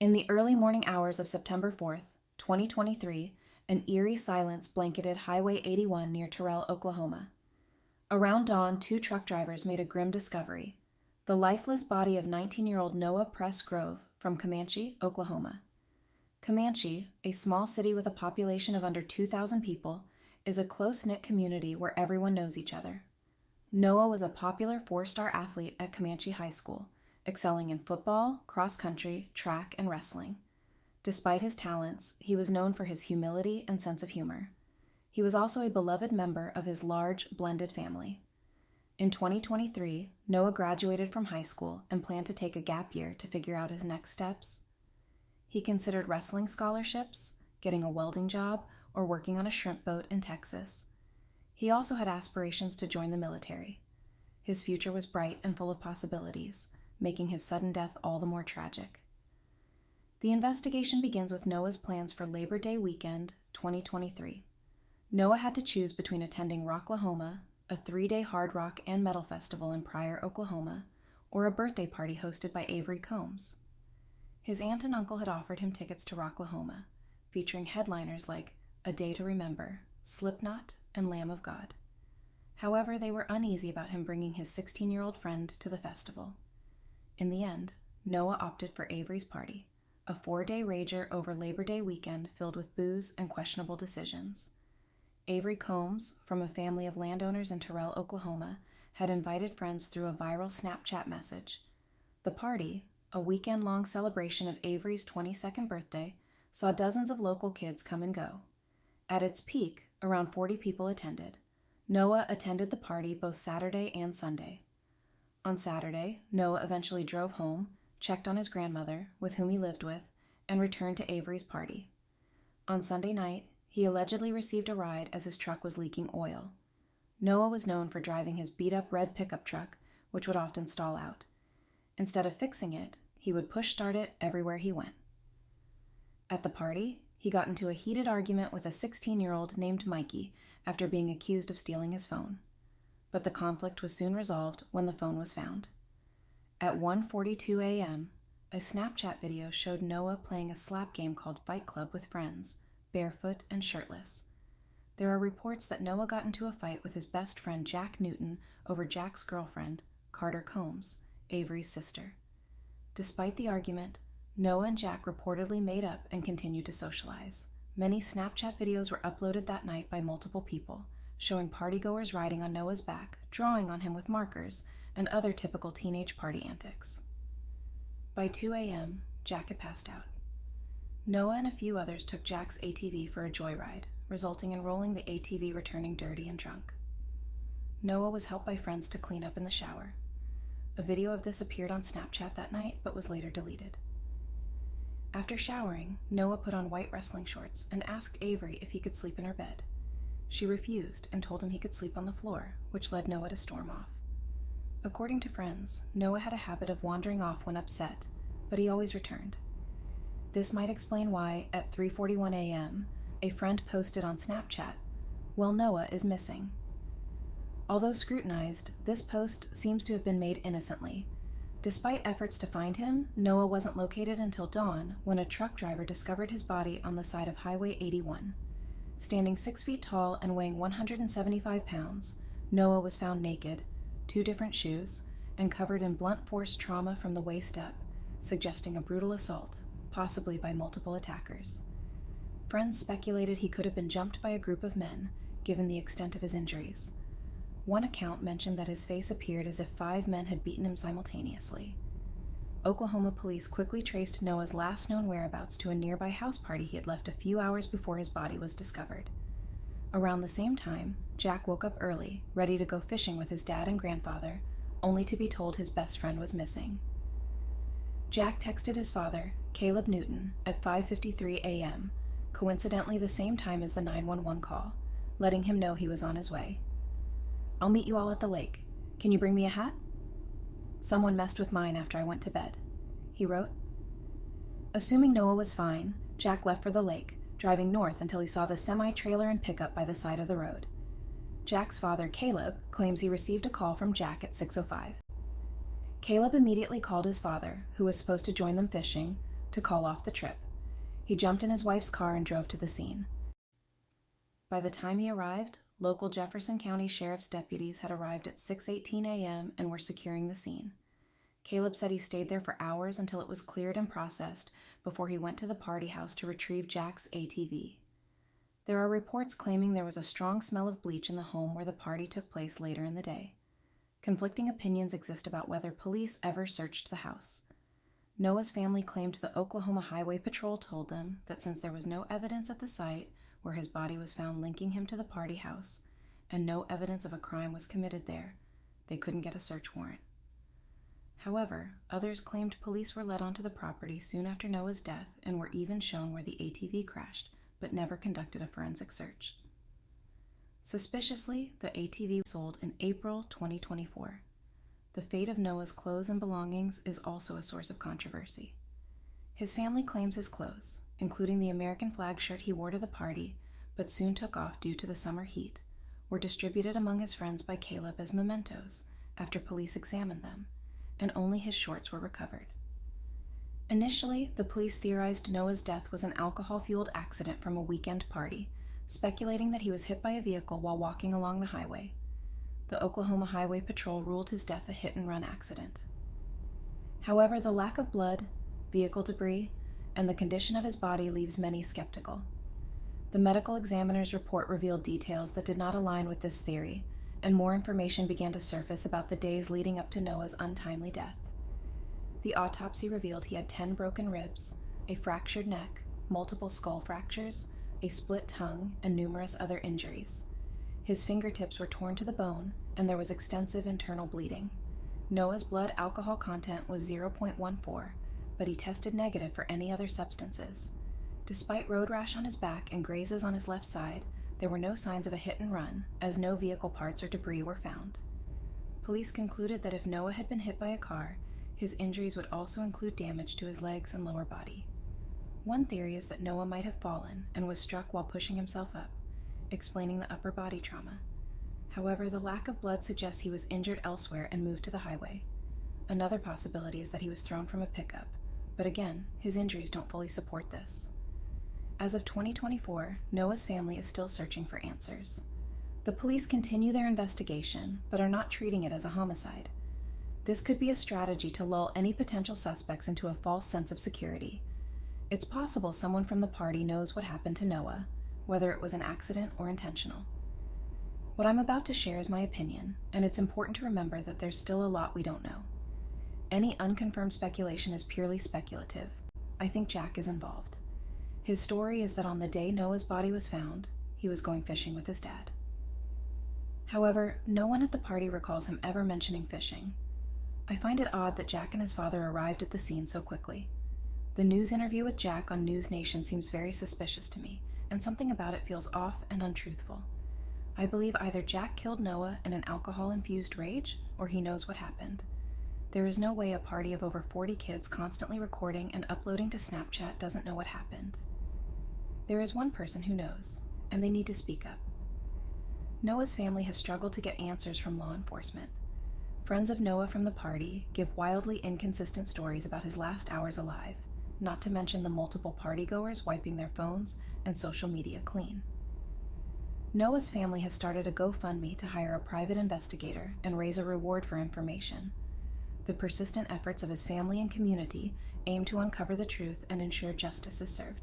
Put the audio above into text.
In the early morning hours of September 4th, 2023, an eerie silence blanketed Highway 81 near Terral, Oklahoma. Around dawn, two truck drivers made a grim discovery: the lifeless body of 19-year-old Noah Presgrove from Comanche, Oklahoma. Comanche, a small city with a population of under 2,000 people, is a close-knit community where everyone knows each other. Noah was a popular four-star athlete at Comanche High School, excelling in football, cross-country, track, and wrestling. Despite his talents, he was known for his humility and sense of humor. He was also a beloved member of his large, blended family. In 2023, Noah graduated from high school and planned to take a gap year to figure out his next steps. He considered wrestling scholarships, getting a welding job, or working on a shrimp boat in Texas. He also had aspirations to join the military. His future was bright and full of possibilities, making his sudden death all the more tragic. The investigation begins with Noah's plans for Labor Day weekend, 2023. Noah had to choose between attending Rocklahoma, a 3-day hard rock and metal festival in Pryor, Oklahoma, or a birthday party hosted by Avery Combs. His aunt and uncle had offered him tickets to Rocklahoma, featuring headliners like A Day to Remember, Slipknot, and Lamb of God. However, they were uneasy about him bringing his 16-year-old friend to the festival. In the end, Noah opted for Avery's party, a 4-day rager over Labor Day weekend filled with booze and questionable decisions. Avery Combs, from a family of landowners in Terral, Oklahoma, had invited friends through a viral Snapchat message. The party, a weekend-long celebration of Avery's 22nd birthday, saw dozens of local kids come and go. At its peak, around 40 people attended. Noah attended the party both Saturday and Sunday. On Saturday, Noah eventually drove home, checked on his grandmother, with whom he lived with, and returned to Avery's party. On Sunday night, he allegedly received a ride as his truck was leaking oil. Noah was known for driving his beat-up red pickup truck, which would often stall out. Instead of fixing it, he would push-start it everywhere he went. At the party, he got into a heated argument with a 16-year-old named Mikey after being accused of stealing his phone. But the conflict was soon resolved when the phone was found. At 1:42 a.m., a Snapchat video showed Noah playing a slap game called Fight Club with friends, barefoot and shirtless. There are reports that Noah got into a fight with his best friend Jack Newton over Jack's girlfriend, Carter Combs, Avery's sister. Despite the argument, Noah and Jack reportedly made up and continued to socialize. Many Snapchat videos were uploaded that night by multiple people, showing partygoers riding on Noah's back, drawing on him with markers, and other typical teenage party antics. By 2 a.m., Jack had passed out. Noah and a few others took Jack's ATV for a joyride, resulting in rolling the ATV returning dirty and drunk. Noah was helped by friends to clean up in the shower. A video of this appeared on Snapchat that night, but was later deleted. After showering, Noah put on white wrestling shorts and asked Avery if he could sleep in her bed. She refused and told him he could sleep on the floor, which led Noah to storm off. According to friends, Noah had a habit of wandering off when upset, but he always returned. This might explain why, at 3:41 a.m., a friend posted on Snapchat, "Well, Noah is missing." Although scrutinized, this post seems to have been made innocently. Despite efforts to find him, Noah wasn't located until dawn when a truck driver discovered his body on the side of Highway 81. Standing 6 feet tall and weighing 175 pounds, Noah was found naked, 2 different shoes, and covered in blunt force trauma from the waist up, suggesting a brutal assault, possibly by multiple attackers. Friends speculated he could have been jumped by a group of men, given the extent of his injuries. One account mentioned that his face appeared as if 5 men had beaten him simultaneously. Oklahoma police quickly traced Noah's last known whereabouts to a nearby house party he had left a few hours before his body was discovered. Around the same time, Jack woke up early, ready to go fishing with his dad and grandfather, only to be told his best friend was missing. Jack texted his father, Caleb Newton, at 5:53 a.m., coincidentally the same time as the 911 call, letting him know he was on his way. "I'll meet you all at the lake. Can you bring me a hat?" "Someone messed with mine after I went to bed," he wrote. Assuming Noah was fine, Jack left for the lake, driving north until he saw the semi-trailer and pickup by the side of the road. Jack's father, Caleb, claims he received a call from Jack at 6:05. Caleb immediately called his father, who was supposed to join them fishing, to call off the trip. He jumped in his wife's car and drove to the scene. By the time he arrived, local Jefferson County Sheriff's deputies had arrived at 6:18 a.m. and were securing the scene. Caleb said he stayed there for hours until it was cleared and processed before he went to the party house to retrieve Jack's ATV. There are reports claiming there was a strong smell of bleach in the home where the party took place later in the day. Conflicting opinions exist about whether police ever searched the house. Noah's family claimed the Oklahoma Highway Patrol told them that since there was no evidence at the site where his body was found linking him to the party house, and no evidence of a crime was committed there, they couldn't get a search warrant. However, others claimed police were led onto the property soon after Noah's death and were even shown where the ATV crashed, but never conducted a forensic search. Suspiciously, the ATV was sold in April 2024. The fate of Noah's clothes and belongings is also a source of controversy. His family claims his clothes, including the American flag shirt he wore to the party, but soon took off due to the summer heat, were distributed among his friends by Caleb as mementos after police examined them, and only his shorts were recovered. Initially, the police theorized Noah's death was an alcohol-fueled accident from a weekend party, speculating that he was hit by a vehicle while walking along the highway. The Oklahoma Highway Patrol ruled his death a hit-and-run accident. However, the lack of blood, vehicle debris, and the condition of his body leaves many skeptical. The medical examiner's report revealed details that did not align with this theory, and more information began to surface about the days leading up to Noah's untimely death. The autopsy revealed he had 10 broken ribs, a fractured neck, multiple skull fractures, a split tongue, and numerous other injuries. His fingertips were torn to the bone, and there was extensive internal bleeding. Noah's blood alcohol content was 0.14, but he tested negative for any other substances. Despite road rash on his back and grazes on his left side, there were no signs of a hit and run, as no vehicle parts or debris were found. Police concluded that if Noah had been hit by a car, his injuries would also include damage to his legs and lower body. One theory is that Noah might have fallen and was struck while pushing himself up, explaining the upper body trauma. However, the lack of blood suggests he was injured elsewhere and moved to the highway. Another possibility is that he was thrown from a pickup, but again, his injuries don't fully support this. As of 2024, Noah's family is still searching for answers. The police continue their investigation, but are not treating it as a homicide. This could be a strategy to lull any potential suspects into a false sense of security. It's possible someone from the party knows what happened to Noah, whether it was an accident or intentional. What I'm about to share is my opinion, and it's important to remember that there's still a lot we don't know. Any unconfirmed speculation is purely speculative. I think Jack is involved. His story is that on the day Noah's body was found, he was going fishing with his dad. However, no one at the party recalls him ever mentioning fishing. I find it odd that Jack and his father arrived at the scene so quickly. The news interview with Jack on News Nation seems very suspicious to me, and something about it feels off and untruthful. I believe either Jack killed Noah in an alcohol-infused rage, or he knows what happened. There is no way a party of over 40 kids constantly recording and uploading to Snapchat doesn't know what happened. There is one person who knows, and they need to speak up. Noah's family has struggled to get answers from law enforcement. Friends of Noah from the party give wildly inconsistent stories about his last hours alive, not to mention the multiple partygoers wiping their phones and social media clean. Noah's family has started a GoFundMe to hire a private investigator and raise a reward for information. The persistent efforts of his family and community aim to uncover the truth and ensure justice is served.